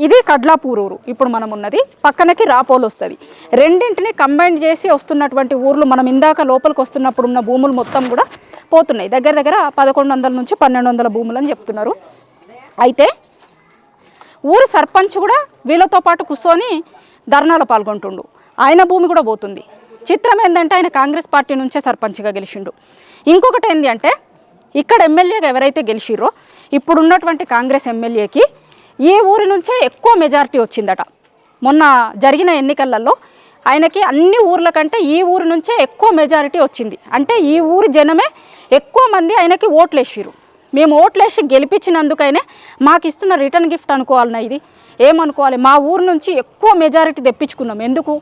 ఇది కడ్లాపూర్ ఊరు, ఇప్పుడు మనం ఉన్నది పక్కనకి రాపోలు వస్తుంది. రెండింటిని కంబైన్ చేసి వస్తున్నటువంటి ఊర్లు మనం ఇందాక లోపలికి వస్తున్నప్పుడు ఉన్న భూములు మొత్తం కూడా పోతున్నాయి. దగ్గర దగ్గర 1100 నుంచి 1200 భూములు అని చెప్తున్నారు. అయితే ఊరు సర్పంచ్ కూడా వీళ్ళతో పాటు కూర్చొని ధర్నాలో పాల్గొంటుండు. ఆయన భూమి కూడా పోతుంది. చిత్రం ఏంటంటే ఆయన కాంగ్రెస్ పార్టీ నుంచే సర్పంచ్గా గెలిచిండు. ఇంకొకటి ఏంటి అంటే ఇక్కడ ఎమ్మెల్యేగా ఎవరైతే గెలిచిరో ఇప్పుడు ఉన్నటువంటి కాంగ్రెస్ ఎమ్మెల్యేకి ఈ ఊరి నుంచే ఎక్కువ మెజారిటీ వచ్చిందట. మొన్న జరిగిన ఎన్నికలలో ఆయనకి అన్ని ఊర్ల కంటే ఈ ఊరి నుంచే ఎక్కువ మెజారిటీ వచ్చింది. అంటే ఈ ఊరి జనమే ఎక్కువ మంది ఆయనకి ఓట్లేసిరు. మేము ఓట్లేసి గెలిపించినందుకైనా మాకు ఇస్తున్న రిటర్న్ గిఫ్ట్ అనుకోవాలన్నా ఇది ఏమనుకోవాలి, మా ఊరు నుంచి ఎక్కువ మెజారిటీ తెప్పించుకున్నాం. ఎందుకు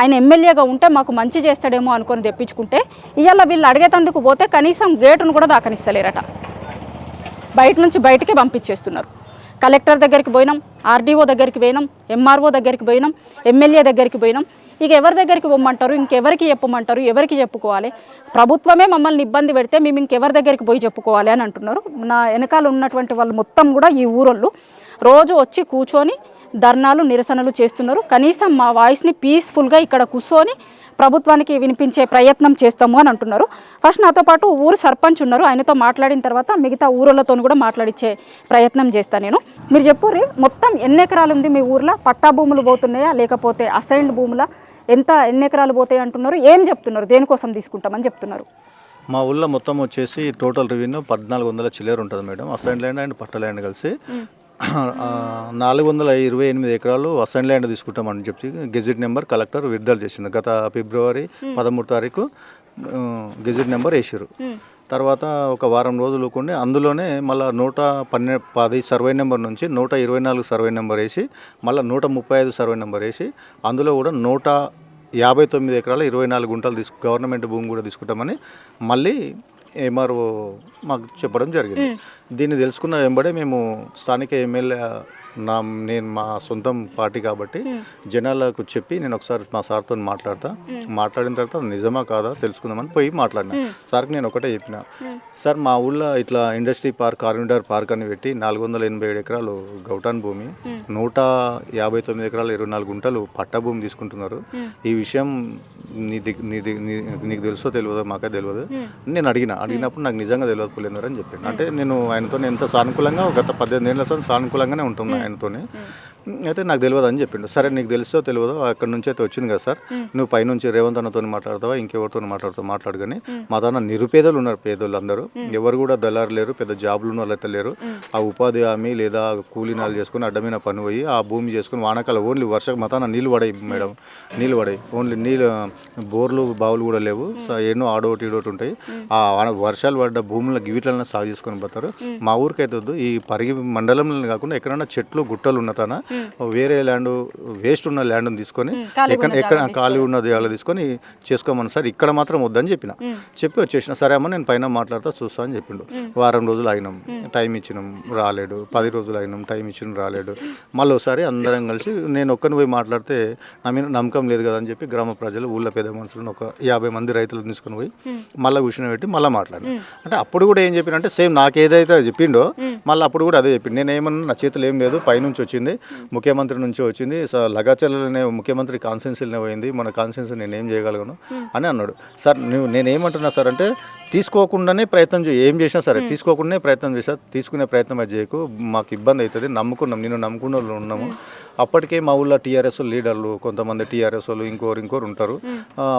ఆయన ఎమ్మెల్యేగా ఉంటే మాకు మంచి చేస్తాడేమో అనుకొని తెప్పించుకుంటే ఇవాళ వీళ్ళు అడిగేటందుకు పోతే కనీసం గేటును కూడా దాకనిస్తలేరట. బయట నుంచి బయటికి పంపించేస్తున్నారు. కలెక్టర్ దగ్గరికి పోయినాం, ఆర్డీఓ దగ్గరికి పోయినాం, ఎంఆర్ఓ దగ్గరికి పోయినాం, ఎమ్మెల్యే దగ్గరికి పోయినాం. ఇక ఎవరి దగ్గరికి పోమంటారు, ఇంకెవరికి చెప్పమంటారు, ఎవరికి చెప్పుకోవాలి? ప్రభుత్వమే మమ్మల్ని ఇబ్బంది పెడితే మేము ఇంకెవరి దగ్గరికి పోయి చెప్పుకోవాలి అని అంటున్నారు. నా వెనకాల ఉన్నటువంటి వాళ్ళు మొత్తం కూడా ఈ ఊరోళ్ళు రోజు వచ్చి కూర్చొని ధర్నాలు నిరసనలు చేస్తున్నారు. కనీసం మా వాయిస్ని పీస్ఫుల్గా ఇక్కడ కూర్చొని ప్రభుత్వానికి వినిపించే ప్రయత్నం చేస్తాము అని అంటున్నారు. ఫస్ట్ నాతో పాటు ఊరు సర్పంచ్ ఉన్నారు, ఆయనతో మాట్లాడిన తర్వాత మిగతా ఊరోళ్ళతో కూడా మాట్లాడించే ప్రయత్నం చేస్తాను నేను. మీరు చెప్పుర్రి, మొత్తం ఎన్ని ఎకరాలు ఉంది మీ ఊర్లో? పట్టా భూములు పోతున్నాయా లేకపోతే అసైన్డ్ భూముల? ఎన్ని ఎకరాలు పోతాయి అంటున్నారు? ఏం చెప్తున్నారు? దేనికోసం తీసుకుంటామని చెప్తున్నారు? మా ఊళ్ళో మొత్తం వచ్చేసి టోటల్ రెవెన్యూ 1400 చిల్లర ఉంటుంది మేడం. అసైన్ ల్యాండ్ అండ్ పట్ట ల్యాండ్ కలిసి 428 ఎకరాలు అసైన్ ల్యాండ్ తీసుకుంటామని చెప్పి గెజిట్ నెంబర్ కలెక్టర్ విడుదల చేసింది. గత ఫిబ్రవరి 13 తారీఖు గెజిట్ నెంబర్ వేసారు. తర్వాత ఒక వారం రోజులు కొన్ని అందులోనే మళ్ళీ 110 సర్వే నెంబర్ నుంచి 124 సర్వే నెంబర్ వేసి మళ్ళీ 135 సర్వే నెంబర్ వేసి అందులో కూడా 159 ఎకరాలు 24 గుంటలు గవర్నమెంట్ భూమి కూడా తీసుకుంటామని మళ్ళీ ఎంఆర్ఓ మాకు చెప్పడం జరిగింది. దీన్ని తెలుసుకున్న వెంబడే మేము స్థానిక ఎమ్మెల్యే నేను మా సొంతం పార్టీ కాబట్టి జనాలకు చెప్పి నేను ఒకసారి మా సార్తో మాట్లాడిన తర్వాత నిజమా కాదా తెలుసుకుందామని పోయి మాట్లాడినా. సార్కి నేను ఒకటే చెప్పిన, సార్ మా ఊళ్ళో ఇట్లా ఇండస్ట్రీ పార్క్ కారిడార్ పార్క్ అని పెట్టి 487 ఎకరాలు గౌటాన్ భూమి, 159 ఎకరాలు 24 గుంటలు పట్టా భూమి తీసుకుంటున్నారు. ఈ విషయం నీకు తెలుసో తెలియదో మాకే తెలియదు. నేను అడిగినప్పుడు నాకు నిజంగా తెలియదు పులేందర్ అని చెప్పాను. అంటే నేను ఆయనతో ఎంత సానుకూలంగా గత 18 ఏళ్ళ సానుకూలంగానే ఉంటున్నాను ఆయనతోనే. అయితే నాకు తెలియదు అని చెప్పిండు. సరే నీకు తెలుసో తెలియదో అక్కడ నుంచి అయితే వచ్చింది కదా సార్, నువ్వు పైనుంచి రేవంత్ అన్నతో మాట్లాడతావా ఇంకెవరితో మాట్లాడు కానీ మా తన నిరుపేదలు ఉన్నారు, పేదోళ్ళు అందరూ ఎవరు కూడా దళారు లేరు, పెద్ద జాబులు ఉన్న వాళ్ళు అయితే లేరు. ఆ ఉపాధి హామీ లేదా కూలీనాలు చేసుకుని అడ్డమైన పని పోయి ఆ భూమి చేసుకుని వానకాలం ఓన్లీ మా తన నీళ్ళు పడాయి మేడం, నీళ్ళు పడాయి ఓన్లీ నీళ్ళు, బోర్లు బావులు కూడా లేవు. ఎన్నో ఆడోటి ఈడోటి ఉంటాయి. ఆ వర్షాలు పడ్డ భూముల గివిట్లనే సాగు చేసుకొని పోతారు. మా ఊరికైతే వద్దు, ఈ పరిగి మండలంలో కాకుండా ఎక్కడైనా చెట్లు గుట్టలు ఉన్న తన వేరే ల్యాండ్ వేస్ట్ ఉన్న ల్యాండ్ని తీసుకొని ఎక్కడ ఖాళీ ఉన్నది అలా తీసుకొని చేసుకోమని సార్, ఇక్కడ మాత్రం వద్దని చెప్పి వచ్చేసిన. సరే అమ్మ నేను పైన మాట్లాడుతా చూస్తా అని చెప్పిండు. వారం రోజులు అయినాం, టైం ఇచ్చినాం రాలేడు. 10 రోజులు అయినాం, టైం ఇచ్చినాం రాలేడు. మళ్ళీ ఒకసారి అందరం కలిసి నేను ఒక్కని పోయి మాట్లాడితే నా మీద నమ్మకం లేదు కదా అని చెప్పి గ్రామ ప్రజలు ఊళ్ళో పెద్ద మనుషులను ఒక 50 మంది రైతులను తీసుకొని పోయి మళ్ళీ కూర్చొని పెట్టి మళ్ళీ మాట్లాడినా. అంటే అప్పుడు కూడా ఏం చెప్పినంటే సేమ్ నాకు ఏదైతే చెప్పిండో మళ్ళీ అప్పుడు కూడా అదే చెప్పిండు. నేను ఏమన్నా నా చేతులు ఏం లేదు, పైనుంచి వచ్చింది, ముఖ్యమంత్రి నుంచి వచ్చింది, లగాచర్లనే ముఖ్యమంత్రి కాన్స్టిట్యున్సీలోనే పోయింది, మన కాన్స్టిట్యున్సీ నేనేం చేయగలను అని అన్నాడు. సార్ నేనేమంటున్నా సార్ అంటే తీసుకోకుండానే ప్రయత్నం ఏం చేసినా సరే తీసుకోకుండానే ప్రయత్నం చేసా, తీసుకునే ప్రయత్నం అది చేయకు, మాకు ఇబ్బంది అవుతుంది, నేను నమ్ముకున్న వాళ్ళు ఉన్నాము. అప్పటికే మా ఊళ్ళో టీఆర్ఎస్ లీడర్లు కొంతమంది టీఆర్ఎస్ వాళ్ళు ఇంకోరు ఉంటారు.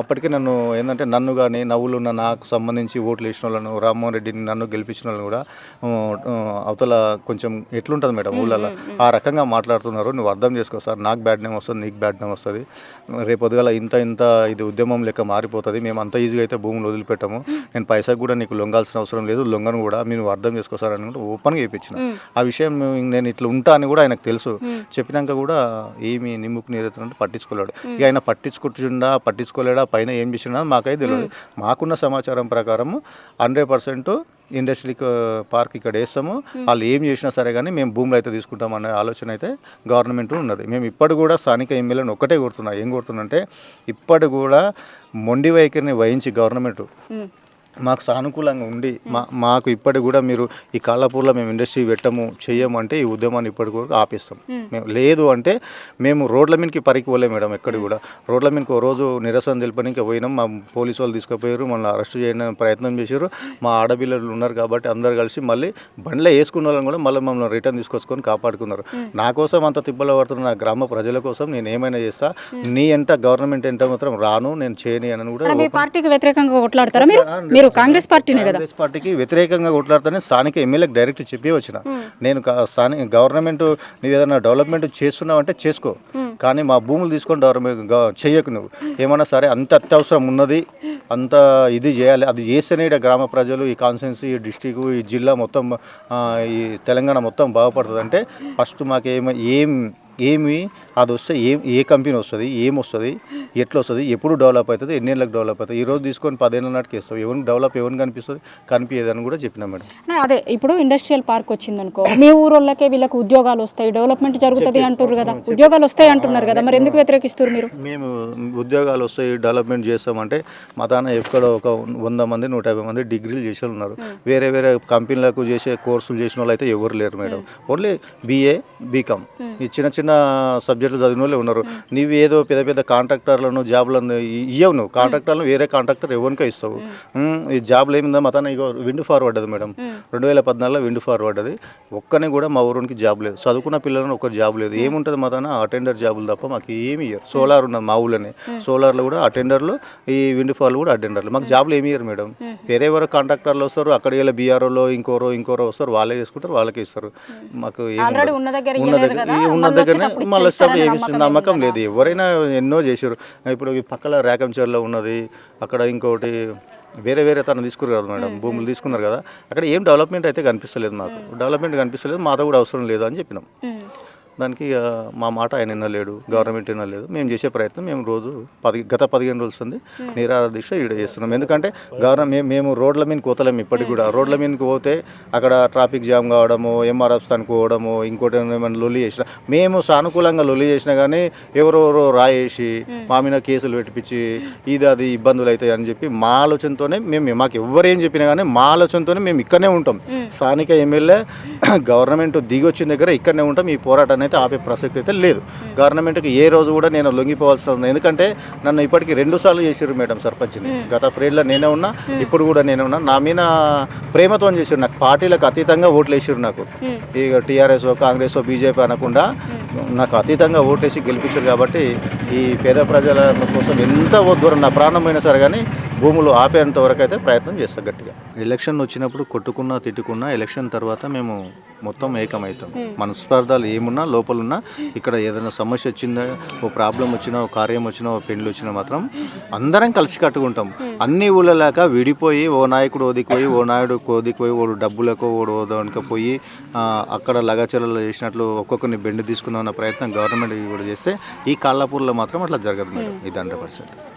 అప్పటికే నన్ను ఏంటంటే నన్ను కానీ నవ్వులు ఉన్న నాకు సంబంధించి ఓట్లు వేసిన వాళ్ళను, రామ్మోహన్ రెడ్డిని నన్ను గెలిపించిన వాళ్ళని కూడా అవతల కొంచెం ఎట్లుంటుంది మేడం ఊళ్ళల్లో ఆ రకంగా మాట్లాడుతున్నారు. నువ్వు అర్థం చేసుకో సార్, నాకు బ్యాడ్ నేమ్ వస్తుంది, నీకు బ్యాడ్ నేమ్ వస్తుంది, రేపు పొద్దుగాల ఇంత ఇది ఉద్యమం లెక్క మారిపోతుంది, మేము అంత ఈజీగా అయితే భూములు వదిలిపెట్టాము, నేను పైసా కూడా నీకు లొంగాల్సిన అవసరం లేదు, లొంగను కూడా మీరు అర్థం చేసుకో సార్ అని ఓపెన్గా చెప్పించిన. ఆ విషయం నేను ఇట్లా ఉంటా అని కూడా ఆయనకు తెలుసు. చెప్పినాక కూడా ఏమి నిమ్ముకు నీరెత్తునంటే పట్టించుకోలేడు. ఇక ఆయన పట్టించుకోలేడా పైన ఏం చేసినా మాకైతే తెలియదు. మాకున్న సమాచారం ప్రకారం 100% ఇండస్ట్రీ పార్క్ ఇక్కడ వేస్తాము, వాళ్ళు ఏం చేసినా సరే కానీ మేము భూములు అయితే తీసుకుంటాం అనే ఆలోచన అయితే గవర్నమెంట్ ఉన్నది. మేము ఇప్పటి కూడా స్థానిక ఎమ్మెల్యేని ఒకటే కోరుతున్నా, ఏం కోరుతున్నా అంటే ఇప్పటి కూడా మొండి వైఖరిని వహించి గవర్నమెంట్ మాకు సానుకూలంగా ఉండి మాకు ఇప్పటికి కూడా మీరు ఈ కాళ్ళపూర్లో మేము ఇండస్ట్రీ పెట్టము చెయ్యము అంటే ఈ ఉద్యమాన్ని ఇప్పటికి కూడా ఆపేస్తాం మేము. లేదు అంటే మేము రోడ్ల మీదకి పరికి పోలేం మేడం. ఎక్కడికి కూడా రోడ్ల మీదకి ఓ రోజు నిరసన తెలిపడానికి పోయినాం. మా పోలీసు వాళ్ళు తీసుకుపోయారు, మళ్ళీ అరెస్ట్ చేయడానికి ప్రయత్నం చేశారు. మా ఆడపిల్లలు ఉన్నారు కాబట్టి అందరు కలిసి మళ్ళీ బండ్లో వేసుకున్న వాళ్ళని కూడా మళ్ళీ మమ్మల్ని రిటర్న్ తీసుకొచ్చుకొని కాపాడుకున్నారు. నా కోసం అంత తిప్పలు పడుతున్న నా గ్రామ ప్రజల కోసం నేను ఏమైనా చేస్తా. నీ ఎంట గవర్నమెంట్ ఎంట మాత్రం రాను, నేను చేయని అని కూడా. మీ పార్టీకి వ్యతిరేకంగా కొట్లాడతారా మీరు కాంగ్రెస్ పార్టీనే కదా? కాంగ్రెస్ పార్టీకి వ్యతిరేకంగా కొట్లాడుతానే స్థానిక ఎమ్మెల్యేకి డైరెక్ట్ చెప్పి వచ్చిన. నేను స్థానిక గవర్నమెంట్ నువ్వు ఏదైనా డెవలప్మెంట్ చేస్తున్నావు అంటే చేసుకో, కానీ మా భూములు తీసుకొని డెవలప్మెంట్ చెయ్యకు. నువ్వు ఏమన్నా సరే అంత అత్యవసరం ఉన్నది, అంత ఇది చేయాలి, అది చేస్తేనే ఇక్కడ గ్రామ ప్రజలు, ఈ కాన్స్టిట్యున్సీ, ఈ డిస్టిక్, ఈ జిల్లా మొత్తం, ఈ తెలంగాణ మొత్తం బాగుపడుతుంది అంటే ఫస్ట్ మాకు ఏమి అది వస్తే ఏ కంపెనీ వస్తుంది, ఏమొస్తుంది, ఎట్లా వస్తుంది, ఎప్పుడు డెవలప్ అవుతుంది, ఎన్నేళ్ళకి డెవలప్ అవుతుంది. ఈరోజు తీసుకొని 10 ఏళ్ళ నాటికి ఇస్తాం. ఎవరికి డెవలప్ ఎవరికి కనిపిస్తుంది, కనిపించదని కూడా చెప్పినా మేడం. అదే ఇప్పుడు ఇండస్ట్రియల్ పార్క్ వచ్చిందనుకో, మీ ఊరోళ్ళకే వీళ్ళకి ఉద్యోగాలు వస్తాయి, డెవలప్మెంట్ జరుగుతుంది అంటున్నారు కదా, ఉద్యోగాలు వస్తాయి అంటున్నారు కదా, మరి ఎందుకు వ్యతిరేకిస్తారు మీరు? మేము ఉద్యోగాలు వస్తాయి, డెవలప్మెంట్ చేస్తామంటే మా తాన ఎక్కడో ఒక 100 మంది 150 మంది డిగ్రీలు చేసే వాళ్ళు ఉన్నారు. వేరే వేరే కంపెనీలకు చేసే కోర్సులు చేసిన వాళ్ళు అయితే ఎవరు లేరు మేడం. ఓన్లీ BA, BCom ఈ చిన్న చిన్న సబ్జెక్టులు చదివిన వాళ్ళే ఉన్నారు. నువ్వు ఏదో పెద్ద పెద్ద కాంట్రాక్టర్లను జాబ్లను ఇవ్వవు. నువ్వు కాంట్రాక్టర్లను వేరే కాంట్రాక్టర్ ఎవరికే ఇస్తావు. ఈ జాబ్లు ఏమిందా మా తన ఇగో విండ్ ఫార్వర్డ్ మేడం. 2014లో విండ్ ఫార్వర్డ్ ఒక్కనే కూడా మా ఊరికి జాబ్ లేదు. చదువుకున్న పిల్లలను ఒక జాబ్ లేదు. ఏముంటుంది మా తన అటెండర్ జాబులు తప్ప మాకు ఏమి ఇయ్యరు. సోలార్ ఉన్నది మా ఊళ్ళోనే, సోలార్లో కూడా అటెండర్లు, ఈ విండ్ ఫార్లు కూడా అటెండర్లు. మాకు జాబ్లు ఏమి ఇయ్యరు మేడం. వేరే ఎవరో కాంట్రాక్టర్లు వస్తారు, అక్కడికి వెళ్ళి BROలో ఇంకోరో వస్తారు, వాళ్ళే చేసుకుంటారు, వాళ్ళకే ఇస్తారు. మాకు ఉన్న దగ్గరనే మళ్ళీ స్టాప్ ఏమిస్తుంది నమ్మకం లేదు. ఎవరైనా ఎన్నో చేశారు. ఇప్పుడు ఈ పక్కల రేకంచేరులో ఉన్నది, అక్కడ ఇంకోటి వేరే వేరే తను తీసుకున్నారు కదా మేడం, భూములు తీసుకున్నారు కదా, అక్కడ ఏం డెవలప్మెంట్ అయితే కనిపిస్తలేదు. మాకు డెవలప్మెంట్ కనిపిస్తలేదు, మాతో కూడా అవసరం లేదు అని చెప్పినాం. దానికి మా మాట ఆయన వినలేడు, గవర్నమెంట్ వినలేదు. మేము చేసే ప్రయత్నం మేము రోజు గత 15 రోజులు ఉంది నిరాహార దీక్ష ఈడ చేస్తున్నాం. ఎందుకంటే మేము రోడ్ల మీదకి పోతలేము. ఇప్పటికి కూడా రోడ్ల మీదకి పోతే అక్కడ ట్రాఫిక్ జామ్ కావడము, MRF స్థానికి పోవడము, ఇంకోటి ఏమైనా లొల్లి చేసినా, మేము సానుకూలంగా లొల్లి చేసినా కానీ ఎవరెవరో రాయేసి మా మీద కేసులు పెట్టించి అది ఇబ్బందులు అవుతాయి అని చెప్పి మా ఆలోచనతోనే మాకు ఎవరేం చెప్పినా కానీ మా ఆలోచనతోనే మేము ఇక్కడనే ఉంటాం. స్థానిక ఎమ్మెల్యే గవర్నమెంట్ దిగి వచ్చిన దగ్గర ఇక్కడనే ఉంటాం. ఈ పోరాటాన్ని అయితే ఆపే ప్రసక్తి అయితే లేదు. గవర్నమెంట్కి ఏ రోజు కూడా నేను లొంగిపోవాల్సి ఉంది. ఎందుకంటే నన్ను ఇప్పటికీ 2 సార్లు చేసారు మేడం సర్పంచ్ని. గత పీరియడ్లో నేనే ఉన్నా, ఇప్పుడు కూడా నేనే ఉన్నా. నా మీద ప్రేమతో చేసారు. నాకు పార్టీలకు అతీతంగా ఓట్లు వేసారు. నాకు ఇక TRS, కాంగ్రెస్, BJP అనకుండా నాకు అతీతంగా ఓటేసి గెలిపించారు. కాబట్టి ఈ పేద ప్రజల కోసం ఎంత దూరం నా ప్రాణమైనా సరే కానీ భూములు ఆపేంత వరకు అయితే ప్రయత్నం చేస్తాం గట్టిగా. ఎలక్షన్ వచ్చినప్పుడు కొట్టుకున్నా తిట్టుకున్నా ఎలక్షన్ తర్వాత మేము మొత్తం ఏకమవుతాం. మనస్పర్ధాలు ఏమున్నా లోపలున్నా, ఇక్కడ ఏదైనా సమస్య వచ్చిందా, ఓ ప్రాబ్లం వచ్చినా, ఓ కార్యం వచ్చినా, ఓ పెండ్లు వచ్చినా మాత్రం అందరం కలిసి కట్టుకుంటాం. అన్ని ఊళ్ళలాగా విడిపోయి ఓ నాయకుడు ఓదికిపోయి, ఓ నాయుడు ఓదికిపోయి, ఓడు డబ్బులకు ఓడు ఓదానికి పోయి అక్కడ లగాచర్యలు చేసినట్లు ఒక్కొక్కరిని బెండ్ తీసుకుందాం అన్న ప్రయత్నం గవర్నమెంట్ కూడా చేస్తే ఈ కాళ్ళపూర్లో మాత్రం అట్లా జరగదు మేడం. ఇది 100%.